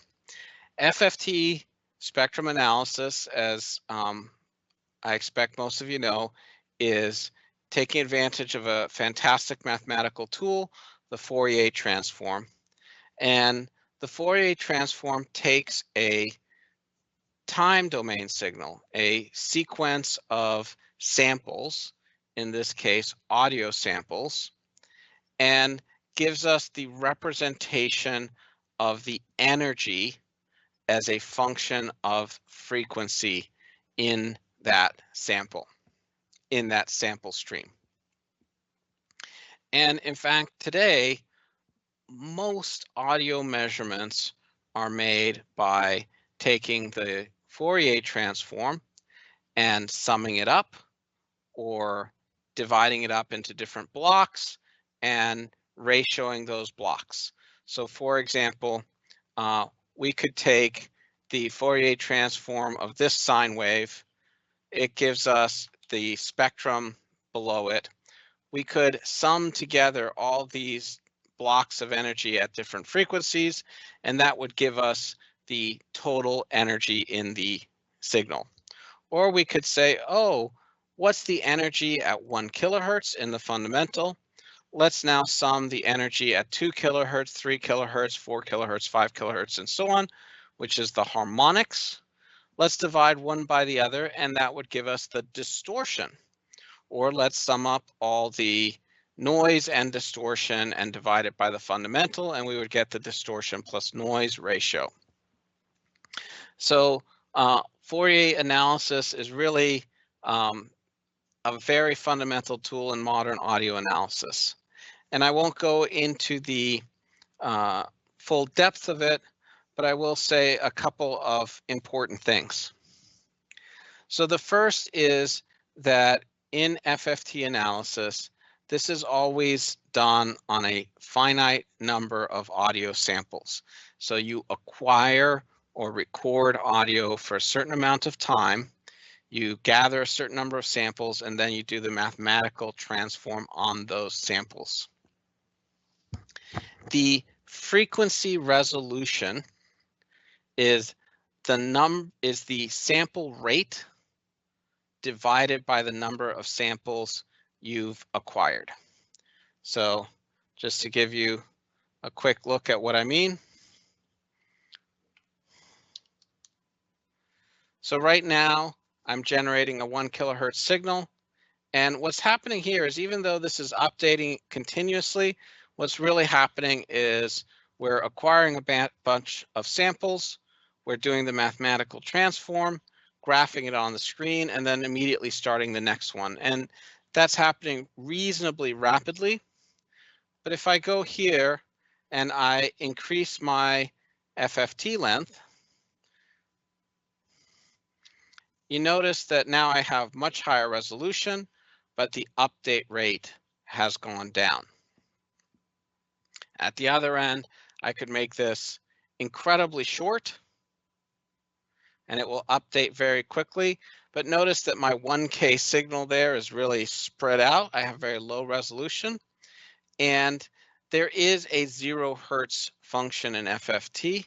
FFT spectrum analysis, as I expect most of you know, is taking advantage of a fantastic mathematical tool, the Fourier transform. And the Fourier transform takes a time domain signal, a sequence of samples, in this case, audio samples, and gives us the representation of the energy as a function of frequency in that sample, in that sample stream. And in fact, today, most audio measurements are made by taking the Fourier transform and summing it up, or dividing it up into different blocks and ratioing those blocks. So for example, we could take the Fourier transform of this sine wave. It gives us the spectrum below it. We could sum together all these blocks of energy at different frequencies, and that would give us the total energy in the signal. Or we could say, oh, what's the energy at 1 kilohertz in the fundamental? let's now sum the energy at 2 kilohertz, 3 kilohertz, 4 kilohertz, 5 kilohertz, and so on, which is the harmonics. Let's divide one by the other, and that would give us the distortion. Or let's sum up all the noise and distortion and divide it by the fundamental, and we would get the distortion plus noise ratio. So Fourier analysis is really a very fundamental tool in modern audio analysis. And I won't go into the full depth of it, but I will say a couple of important things. So the first is that in FFT analysis, this is always done on a finite number of audio samples. So you acquire or record audio for a certain amount of time, you gather a certain number of samples, and then you do the mathematical transform on those samples. The frequency resolution is the sample rate divided by the number of samples you've acquired. So just to give you a quick look at what I mean. So right now I'm generating a 1 kilohertz signal. And what's happening here is, even though this is updating continuously, what's really happening is we're acquiring a bunch of samples, we're doing the mathematical transform, graphing it on the screen, and then immediately starting the next one. And that's happening reasonably rapidly. But if I go here and I increase my FFT length, you notice that now I have much higher resolution, but the update rate has gone down. At the other end, I could make this incredibly short, and it will update very quickly. But notice that my 1K signal there is really spread out. I have very low resolution, and there is a 0 hertz function in FFT,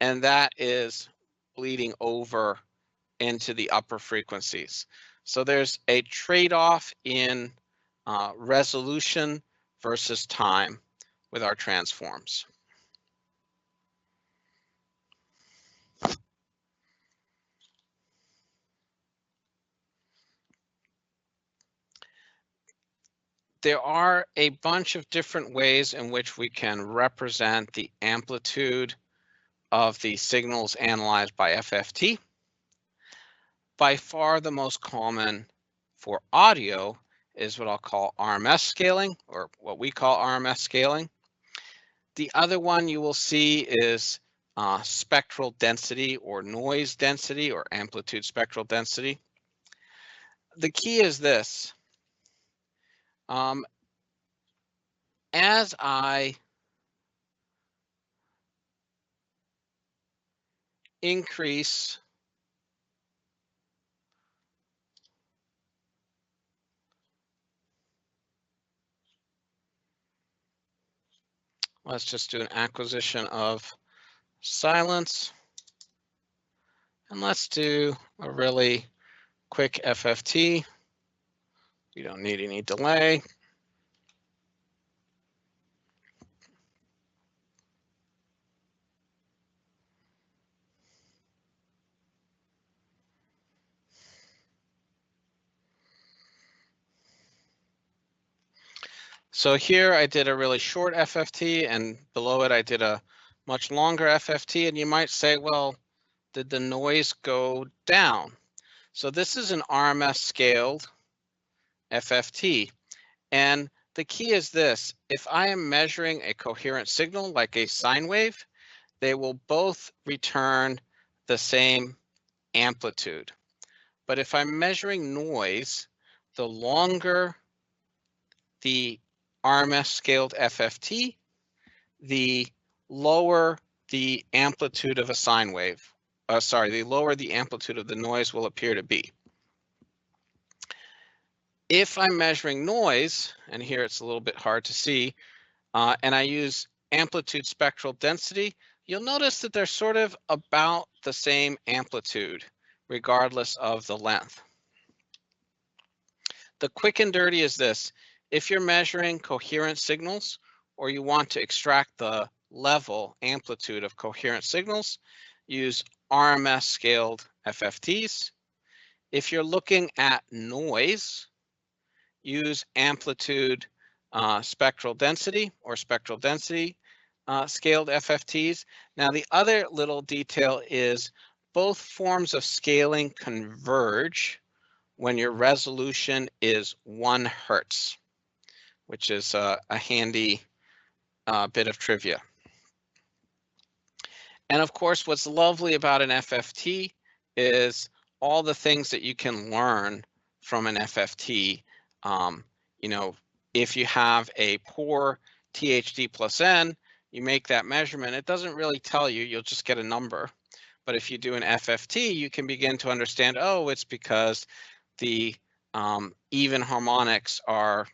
and that is bleeding over into the upper frequencies. So there's a trade-off in resolution versus time with our transforms. There are a bunch of different ways in which we can represent the amplitude of the signals analyzed by FFT. By far the most common for audio is what I'll call RMS scaling, or what we call RMS scaling. The other one you will see is spectral density or noise density or amplitude spectral density. The key is this. As I increase let's just do an acquisition of silence. And let's do a really quick FFT. We don't need any delay. So here I did a really short FFT, and below it I did a much longer FFT, and you might say, well, did the noise go down? So this is an RMS scaled FFT, and the key is this: if I am measuring a coherent signal like a sine wave, they will both return the same amplitude. But if I'm measuring noise, the longer the RMS scaled FFT, the lower the amplitude of a sine wave. The lower the amplitude of the noise will appear to be. If I'm measuring noise, and here it's a little bit hard to see, and I use amplitude spectral density, you'll notice that they're sort of about the same amplitude, regardless of the length. The quick and dirty is this: If you're measuring coherent signals, or you want to extract the level amplitude of coherent signals, use RMS scaled FFTs. If you're looking at noise, use amplitude spectral density or spectral density scaled FFTs. Now, the other little detail is both forms of scaling converge when your resolution is 1 Hertz, which is a handy bit of trivia. And of course, what's lovely about an FFT is all the things that you can learn from an FFT. You know, if you have a poor THD plus N, you make that measurement, it doesn't really tell you, you'll just get a number. But if you do an FFT, you can begin to understand, oh, it's because the even harmonics are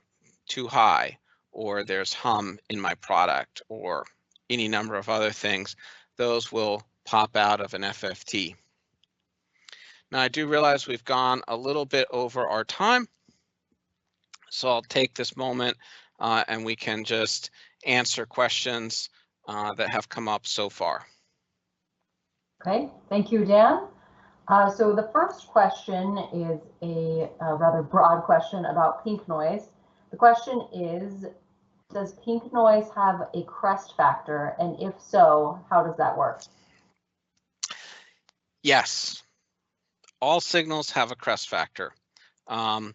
too high, or there's hum in my product, or any number of other things. Those will pop out of an FFT. Now, I do realize we've gone a little bit over our time, so I'll take this moment and we can just answer questions that have come up so far. Okay, thank you, Dan. So the first question is a rather broad question about pink noise. The question is, does pink noise have a crest factor? And if so, how does that work? Yes, all signals have a crest factor. And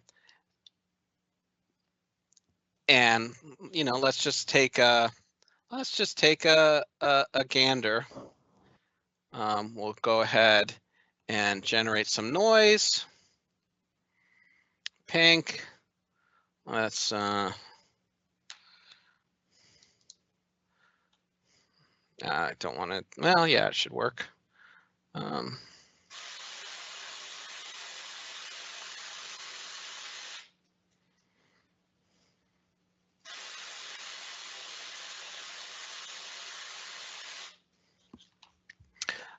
you know, let's just take a gander. We'll go ahead and generate some noise. Pink. Let's I don't want to. Well, yeah, it should work.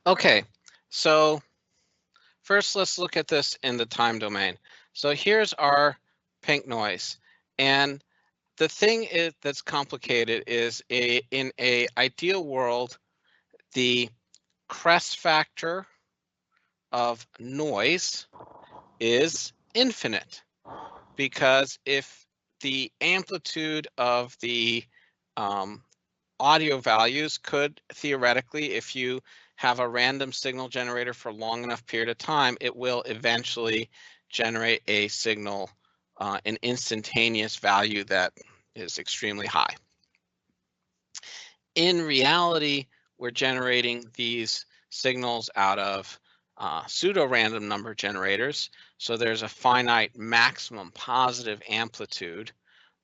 Okay, so first let's look at this in the time domain. So here's our pink noise, and the thing that's complicated is in a ideal world, the crest factor of noise is infinite, because if the amplitude of the audio values could theoretically, if you have a random signal generator for a long enough period of time, it will eventually generate a signal, an instantaneous value that is extremely high. In reality, we're generating these signals out of pseudo-random number generators, so there's a finite maximum positive amplitude,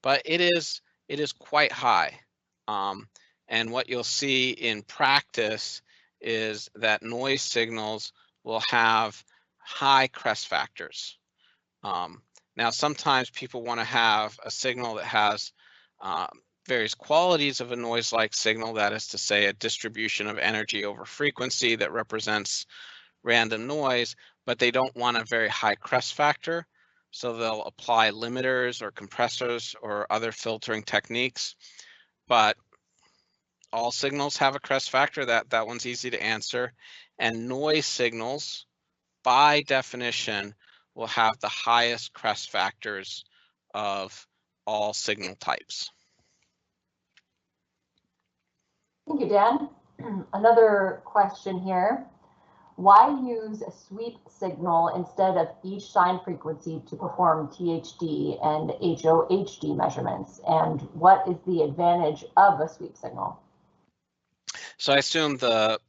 but it is quite high. And what you'll see in practice is that noise signals will have high crest factors. Now, sometimes people want to have a signal that has various qualities of a noise-like signal, that is to say, a distribution of energy over frequency that represents random noise, but they don't want a very high crest factor. So they'll apply limiters or compressors or other filtering techniques. But all signals have a crest factor. That one's easy to answer. And noise signals, by definition, will have the highest crest factors of all signal types. Thank you, Dan. Another question here. Why use a sweep signal instead of each sign frequency to perform THD and HOHD measurements? And what is the advantage of a sweep signal? So I assume the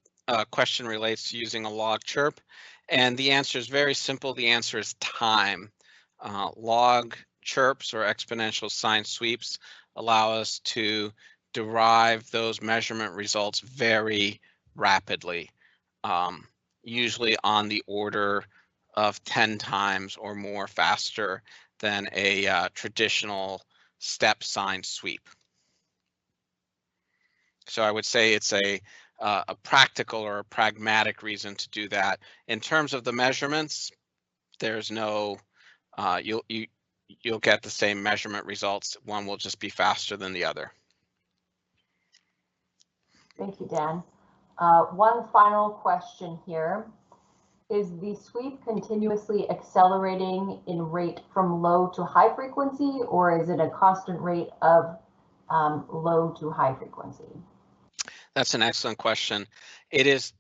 question relates to using a log chirp, and the answer is very simple. The answer is time. Log chirps or exponential sign sweeps allow us to derive those measurement results very rapidly, usually on the order of 10 times or more faster than a traditional step sign sweep. So I would say it's a practical or a pragmatic reason to do that. In terms of the measurements, there's no, you'll get the same measurement results. One will just be faster than the other. Thank you, Dan. One final question here. Is the sweep continuously accelerating in rate from low to high frequency, or is it a constant rate of low to high frequency? That's an excellent question. It is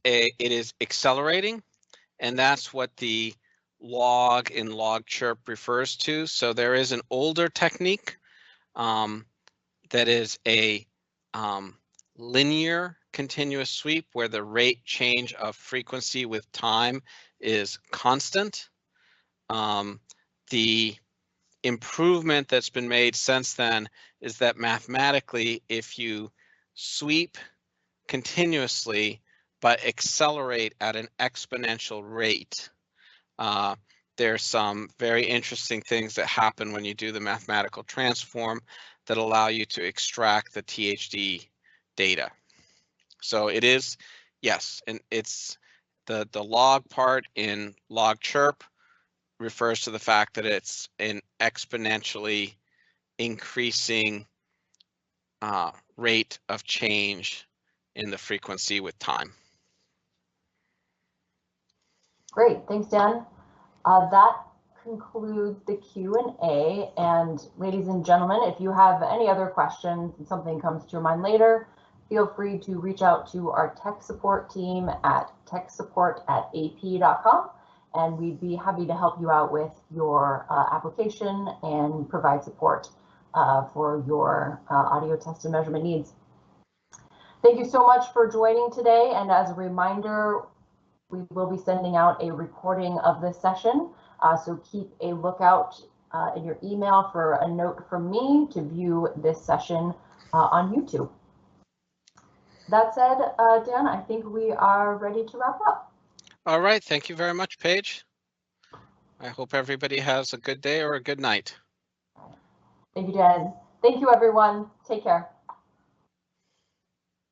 accelerating, and that's what the log in log chirp refers to. So there is an older technique that is a linear continuous sweep where the rate change of frequency with time is constant. The improvement that's been made since then is that mathematically, if you sweep continuously but accelerate at an exponential rate, there's some very interesting things that happen when you do the mathematical transform that allow you to extract the THD data. So it is, yes, and it's the log part in log chirp refers to the fact that it's an exponentially increasing rate of change in the frequency with time. Great, thanks, Dan. That concludes the Q&A. And ladies and gentlemen, if you have any other questions and something comes to your mind later, feel free to reach out to our tech support team at techsupport@ap.com, and we'd be happy to help you out with your application and provide support for your audio test and measurement needs. Thank you so much for joining today. And as a reminder, we will be sending out a recording of this session. So keep a lookout in your email for a note from me to view this session on YouTube. That said, Dan, I think we are ready to wrap up. All right. Thank you very much, Paige. I hope everybody has a good day or a good night. Thank you, Dan. Thank you, everyone. Take care.